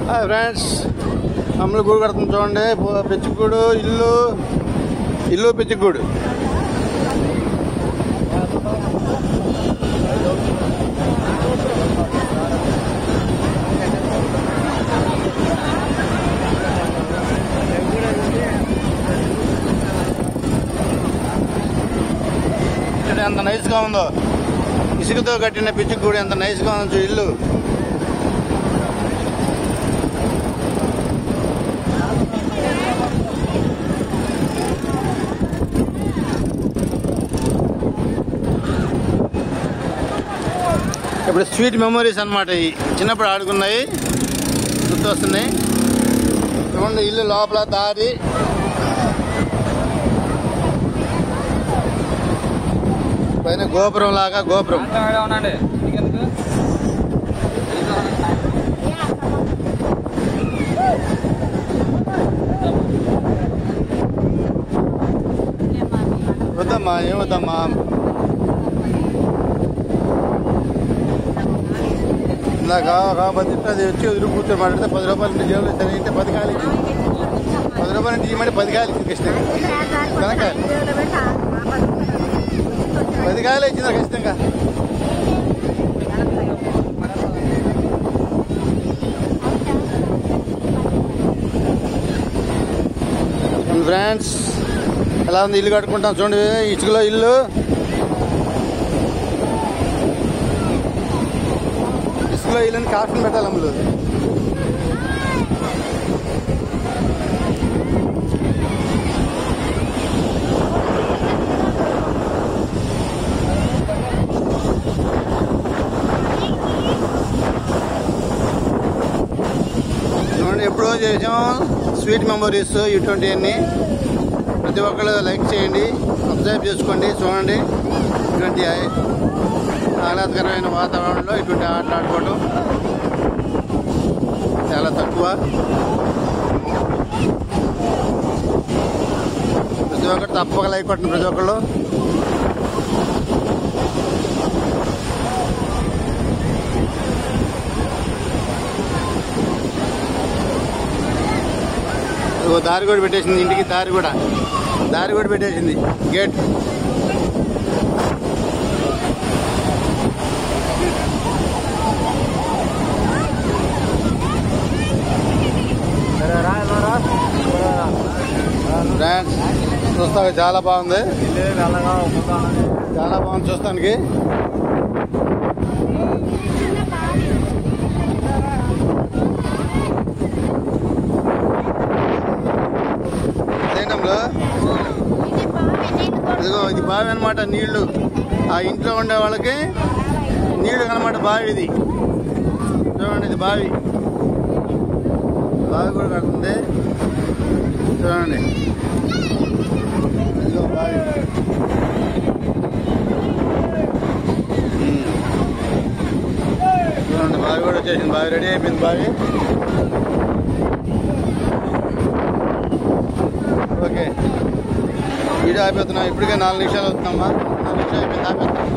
Hi friends, అమ్మలు గూడు కడుతుంది చూడండి. పిచ్చిగూడు ఇల్లు పిచ్చిగూడు. ఇక్కడ ఎంత నైస్గా ఉందో, ఇసుకతో కట్టిన పిచ్చిగూడు ఎంత నైస్గా ఉందో ఇల్లు. ఇప్పుడు స్వీట్ మెమరీస్ అన్నమాట. ఈ చిన్నప్పుడు ఆడుకున్నాయి గుర్తొస్తున్నాయి. చూడండి ఇల్లు లోపల దారి, పైన గోపురం లాగా గోపురం. వద్దమ్మా, ఏమొద్దమ్మా. ఇందాక కాబట్టి అది వచ్చి ఎదురు కూర్చొని మాట్లాడితే 10 రూపాయలు ఇంటి జేబులో సరైతే 10 కాయలు ఇచ్చింది. 10 రూపాయలు ఇంటి ఇవ్వమంటే 10 కాయలు ఇచ్చింది. ఖచ్చితంగా కనకాయలు 10 కాయలు ఇచ్చిందా ఖచ్చితంగా. ఫ్రెండ్స్, ఎలా ఉంది ఇల్లు కట్టుకుంటాం చూడండి. ఇసుకలో ఇల్లు, ఇసుకలో ఇల్లుని కాఫీని పెట్టాలి అమ్ములు. చూడండి, ఎప్పుడో చేసాం స్వీట్ మెమరీస్ ఇటువంటివన్నీ. ప్రతి ఒక్కళ్ళు లైక్ చేయండి, సబ్స్క్రైబ్ చేసుకోండి. చూడండి, ఇటువంటి ఆహ్లాదకరమైన వాతావరణంలో ఇటువంటి ఆటలు ఆడుకోవడం చాలా తక్కువ. ప్రతి ఒక్కరు తప్పక లైక్ కొట్టండి. ప్రతి ఒక్కళ్ళు దారి కూడా పెట్టేసింది. ఇంటికి దారి కూడా పెట్టేసింది. గేట్ ఫ్రెండ్స్, చూస్తానికి చాలా బాగుంది. చాలా బాగుంది చూస్తానికి. అదేంటంలో ఇదిగో ఇది బావి అనమాట. నీళ్లు ఆ ఇంట్లో ఉండే వాళ్ళకి నీళ్లు అనమాట బావి ఇది. చూడండి, ఇది బావి కూడా కడుతుంది. చూడండి, ఇదిగో బావి. చూడండి, బావి కూడా వచ్చేసింది. బావి రెడీ అయిపోయింది. బావి ఓకే. వీడియో ఆపేస్తున్నాం. ఇప్పటికే 4 నిమిషాలు అవుతున్నామా. 4 నిమిషాలు అయిపోయింది, ఆపేస్తున్నాం.